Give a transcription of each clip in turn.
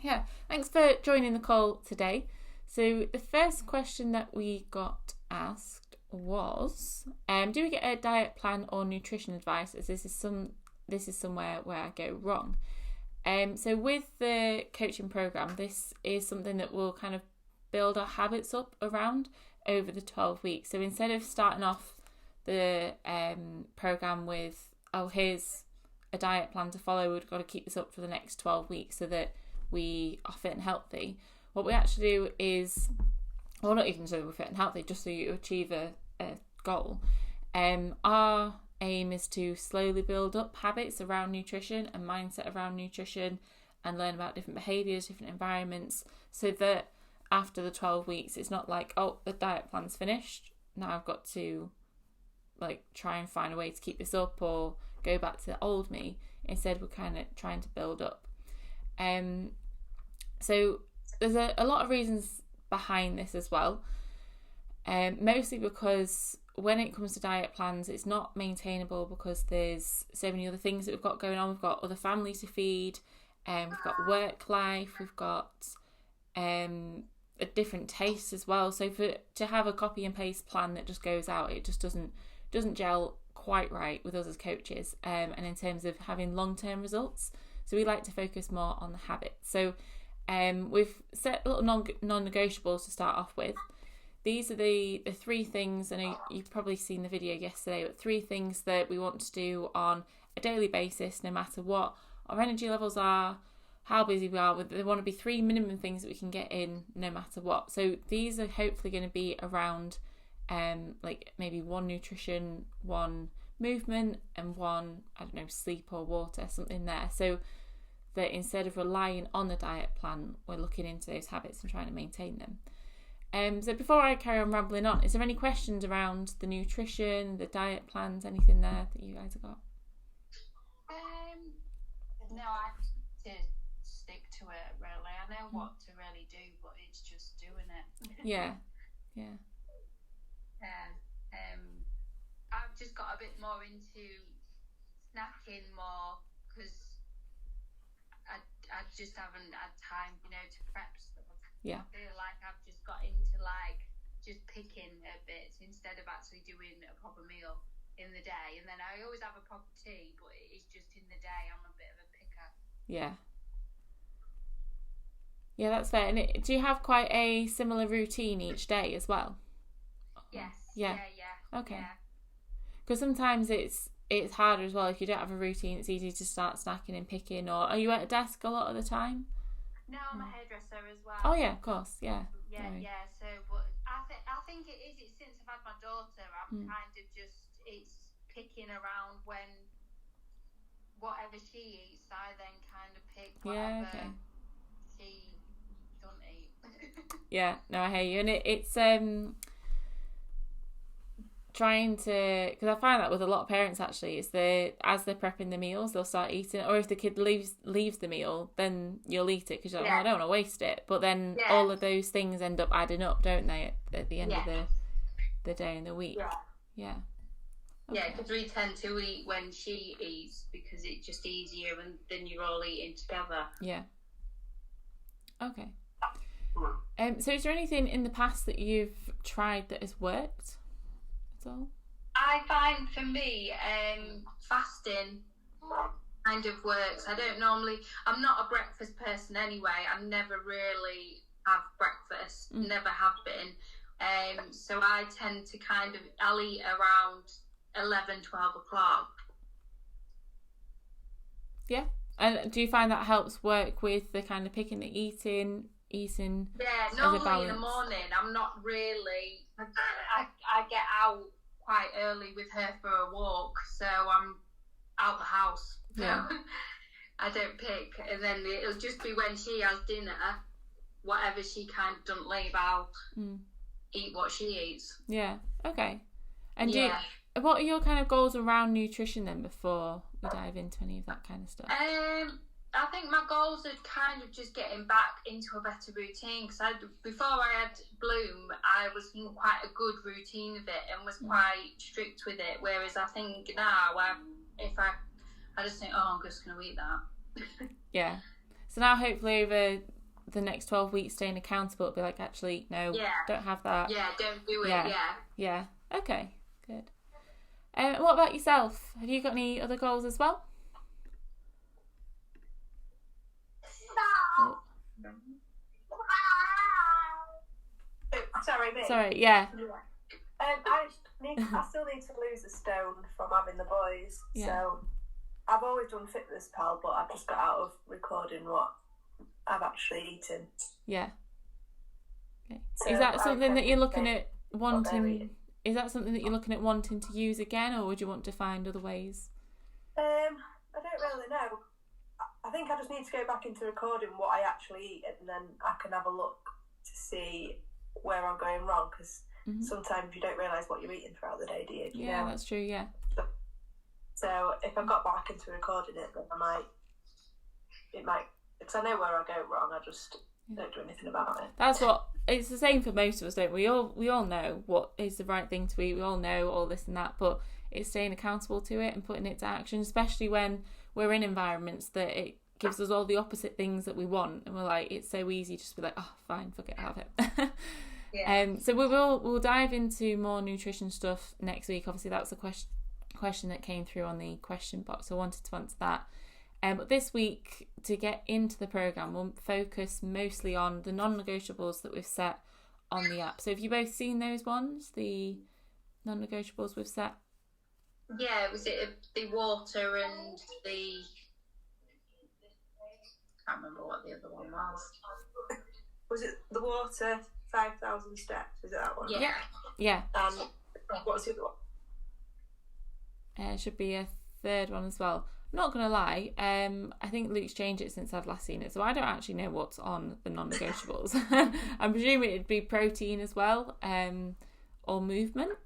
Yeah, thanks for joining the call today. So the first question that we got asked was, do we get a diet plan or nutrition advice, as this is somewhere where I go wrong? So with the coaching program, this is something that will kind of build our habits up around over the 12 weeks. So instead of starting off the program with, here's a diet plan to follow, we've got to keep this up for the next 12 weeks so that we are fit and healthy. What we actually do is, well, not even so we're fit and healthy, just so you achieve a goal. Our aim is to slowly build up habits around nutrition and mindset around nutrition, and learn about different behaviours, different environments, so that after the 12 weeks it's not like, oh, the diet plan's finished, now I've got to try and find a way to keep this up or go back to the old me. Instead, we're kind of trying to build up. So there's a lot of reasons behind this as well, mostly because when it comes to diet plans, it's not maintainable because there's so many other things that we've got going on. We've got other families to feed, we've got work life, we've got a different taste as well. So to have a copy and paste plan that just goes out, it just doesn't gel quite right with us as coaches, and in terms of having long-term results. So we like to focus more on the habits. So we've set little non-negotiables to start off with. These are the three things, and you've probably seen the video yesterday, but 3 things that we want to do on a daily basis, no matter what our energy levels are, how busy we are. There want to be 3 minimum things that we can get in no matter what. So these are hopefully going to be around maybe 1 nutrition, 1 movement, and 1, sleep or water, something there. So that instead of relying on the diet plan, we're looking into those habits and trying to maintain them. So before I carry on rambling on, is there any questions around the nutrition, the diet plans, anything there that you guys have got? No, I have to stick to it, really. I know what to really do, but it's just doing it. Yeah. I've just got a bit more into snacking more because I just haven't had time, to prep stuff. Yeah. I feel like I've just got into just picking bits instead of actually doing a proper meal in the day. And then I always have a proper tea, but it's just in the day I'm a bit of a picker. Yeah. Yeah, that's fair. And do you have quite a similar routine each day as well? Yes. Yeah. Okay. Yeah. Because sometimes it's harder as well. If you don't have a routine, it's easy to start snacking and picking. Or are you at a desk a lot of the time? No, I'm a hairdresser as well. Oh yeah, of course, yeah. Yeah. So, but I think it is. It's since I've had my daughter, I'm kind of it's picking around when whatever she eats, I then kind of pick whatever she doesn't eat. Yeah, no, I hear you, and it's trying to, because I find that with a lot of parents actually, is as they're prepping the meals, they'll start eating it, or if the kid leaves the meal, then you'll eat it because you're like, I don't want to waste it. But then all of those things end up adding up, don't they, at the end of the day and the week? Yeah. Okay. Yeah, because we tend to eat when she eats because it's just easier, and then you're all eating together. Yeah. Okay. So is there anything in the past that you've tried that has worked? I find for me, fasting kind of works. I'm not a breakfast person anyway. I never really have breakfast, never have been. So I tend to I'll eat around 11, 12 o'clock. Yeah. And do you find that helps work with the kind of picking the eating? Yeah, normally in the morning, I'm not really, I get out quite early with her for a walk, so I'm out the house. Yeah. I don't pick, and then it'll just be when she has dinner, whatever she kind of doesn't leave, I'll eat what she eats. Yeah, okay. And what are your kind of goals around nutrition then before we dive into any of that kind of stuff? I think my goals are kind of just getting back into a better routine, because before I had Bloom, I was in quite a good routine of it and was quite strict with it, whereas I think now I just think, I'm just going to eat that. Yeah. So now hopefully over the next 12 weeks staying accountable, it'll be like, actually, no, don't have that. Yeah, don't do it, Yeah. Okay, good. What about yourself? Have you got any other goals as well? Oh. Sorry, me. Sorry, yeah. I still need to lose a stone from having the boys. Yeah. So I've always done Fitness Pal, but I've just got out of recording what I've actually eaten. Yeah. Okay. So is that something that you're looking at wanting? Is that something that you're looking at wanting to use again, or would you want to find other ways? I don't really know. I think I just need to go back into recording what I actually eat, and then I can have a look to see where I'm going wrong, because sometimes you don't realise what you're eating throughout the day, do you? Yeah, that's true, yeah. So if I got back into recording it, then it might, because I know where I go wrong, I just don't do anything about it. It's the same for most of us, don't we? We all know what is the right thing to eat, we all know all this and that, but it's staying accountable to it and putting it to action, especially when we're in environments that it gives us all the opposite things that we want, and we're like, it's so easy just to be like, oh fine, fuck it, I'll have it. So we'll dive into more nutrition stuff next week. Obviously that's a question that came through on the question box, so I wanted to answer that. But this week, to get into the programme, we'll focus mostly on the non-negotiables that we've set on the app. So have you both seen those ones, the non-negotiables we've set? Yeah, was it the water and the... I can't remember what the other one was. Was it the water, 5,000 steps? Is it that one? Yeah. What's the other one? It should be a third one as well. I'm not going to lie, I think Luke's changed it since I've last seen it, so I don't actually know what's on the non-negotiables. I'm presuming it'd be protein as well, or movement.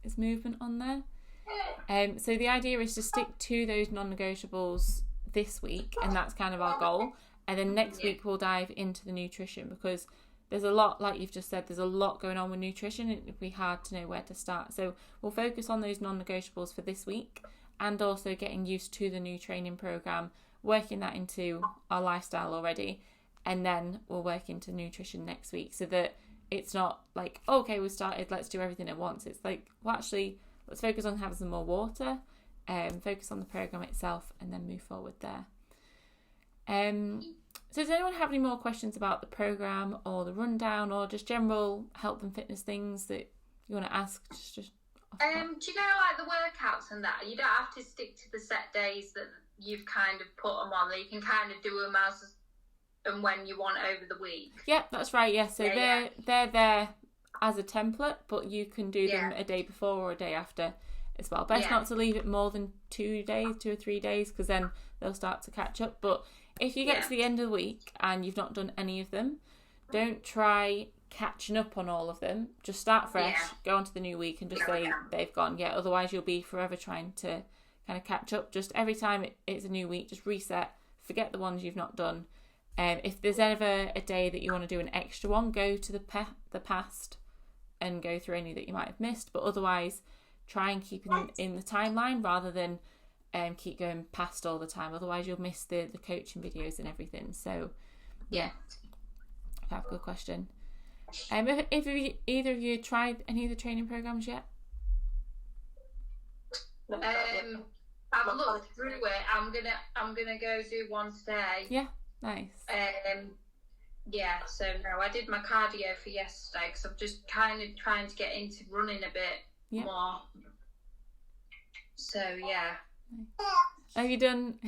Is movement on there? So the idea is to stick to those non-negotiables this week, and that's kind of our goal. And then next week we'll dive into the nutrition, because there's a lot, like you've just said, there's a lot going on with nutrition. It'd be hard to know where to start. So we'll focus on those non-negotiables for this week, and also getting used to the new training program, working that into our lifestyle already, and then we'll work into nutrition next week, so that it's not like, oh, okay, we started, let's do everything at once. It's like, well, actually, let's focus on having some more water, focus on the program itself, and then move forward there. So does anyone have any more questions about the program or the rundown, or just general health and fitness things that you want to ask? Just do you know, like the workouts and that, you don't have to stick to the set days that you've kind of put them on, that you can kind of do them as and when you want over the week? Yep, that's right, yeah. So they're there as a template, but you can do them a day before or a day after as well. Best not to leave it more than 2 or 3 days, because then they'll start to catch up. But if you get to the end of the week and you've not done any of them, don't try catching up on all of them. Just start fresh, go on to the new week and just say they've gone. Yeah, otherwise you'll be forever trying to kind of catch up. Just every time it's a new week, just reset, forget the ones you've not done. If there's ever a day that you want to do an extra one, go to the past and go through any that you might have missed. But otherwise, try and keep them in the timeline rather than keep going past all the time. Otherwise you'll miss the coaching videos and everything. So yeah, have a good question. If either of you tried any of the training programs yet? I've looked through it. I'm gonna go do one today. Yeah, nice. So no, I did my cardio for yesterday, because I'm just kind of trying to get into running a bit more. So yeah. Have you done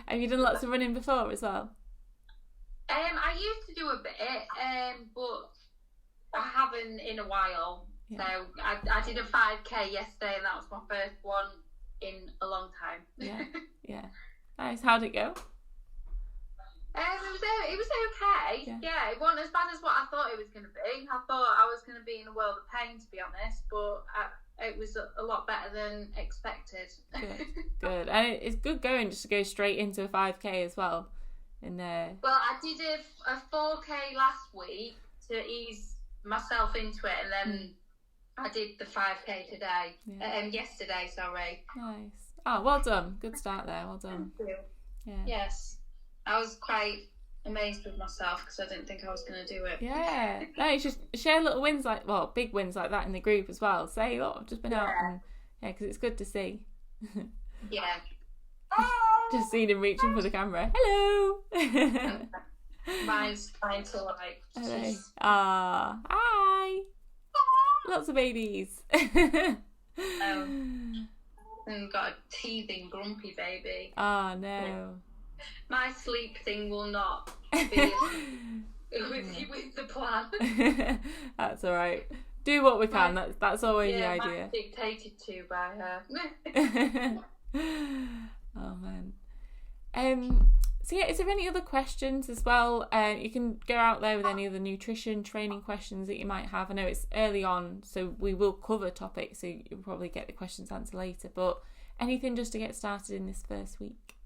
lots of running before as well? I used to do a bit, but I haven't in a while. So I did a 5k yesterday, and that was my first one in a long time. Yeah. Nice. How'd it go? It was okay. Yeah, it wasn't as bad as what I thought it was going to be. I thought I was going to be in a world of pain, to be honest, but it was a lot better than expected. Good. And it's good going just to go straight into a 5k as well. Well, I did a 4k last week to ease myself into it, and then I did the 5k today. Yesterday, sorry. Nice. Oh, well done. Good start there. Well done. Thank you. Yeah. Yes. I was quite amazed with myself because I didn't think I was going to do it. Yeah. No, you should share little wins big wins like that in the group as well. Say, look, I've just been out, and because it's good to see. Yeah. Just seen him reaching for the camera. Hello. Mine's trying to like. Hello. Hi. Lots of babies. And got a teething, grumpy baby. Oh no. My sleep thing will not be with the plan. That's all right. Do what we can. That's always the idea. Dictated to by her. Oh man. So yeah, is there any other questions as well? You can go out there with any other nutrition training questions that you might have. I know it's early on, so we will cover topics, so you'll probably get the questions answered later. But anything just to get started in this first week?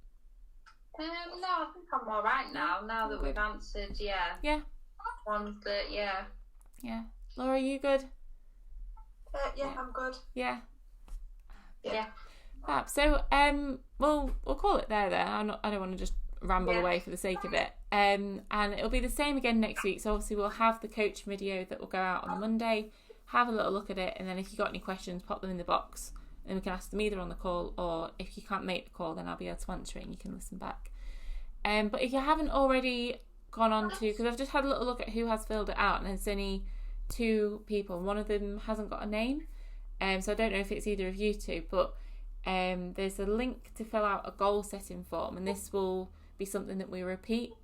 No, I think I'm all right now. Now that we've answered, ones that, yeah. Laura, you good? I'm good. Yeah. Fab. So we'll call it there. I don't want to just ramble away for the sake of it. And it'll be the same again next week. So obviously we'll have the coach video that will go out on Monday. Have a little look at it, and then if you've got any questions, pop them in the box, and we can ask them either on the call, or if you can't make the call, then I'll be able to answer it and you can listen back. But if you haven't already gone on to, because I've just had a little look at who has filled it out, and there's only 2 people. One of them hasn't got a name, so I don't know if it's either of you two, but there's a link to fill out a goal setting form, and this will be something that we repeat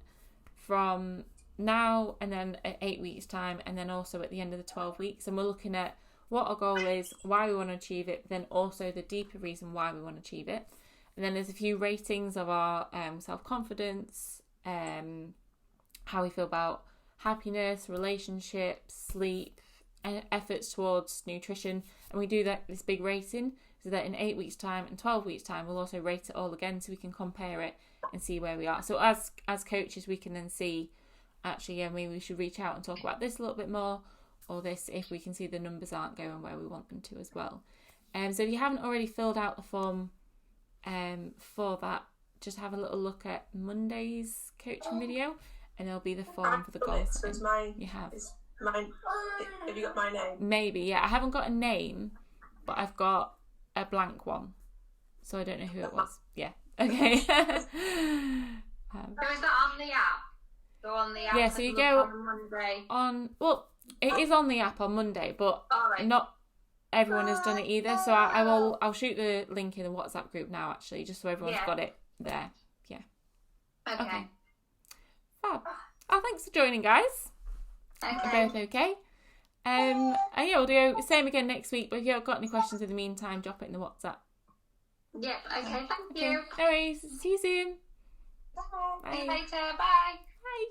from now and then at 8 weeks time, and then also at the end of the 12 weeks, and we're looking at what our goal is, why we want to achieve it, then also the deeper reason why we want to achieve it. And then there's a few ratings of our self-confidence, how we feel about happiness, relationships, sleep, efforts towards nutrition, and we do this big rating so that in 8 weeks time and 12 weeks time we'll also rate it all again, so we can compare it and see where we are. So as coaches, we can then see, actually, maybe we should reach out and talk about this a little bit more, or this, if we can see the numbers aren't going where we want them to as well. So if you haven't already filled out the form for that, just have a little look at Monday's coaching video, and there'll be the form for the goals. You have. Have you got my name? Maybe, yeah. I haven't got a name, but I've got a blank one, so I don't know who it was. Yeah. Okay. So is that on the app? Go on the app. Yeah. So you go on Monday. It is on the app on Monday, but not everyone has done it either. So I'll shoot the link in the WhatsApp group now, actually, just so everyone's got it there. Yeah. Okay. Fab. Oh, thanks for joining, guys. Okay. Both okay. And yeah, we'll do the same again next week. But if you've got any questions in the meantime, drop it in the WhatsApp. Yep. Okay. Thank you. No worries. See you soon. Bye. See you later. Bye. Bye.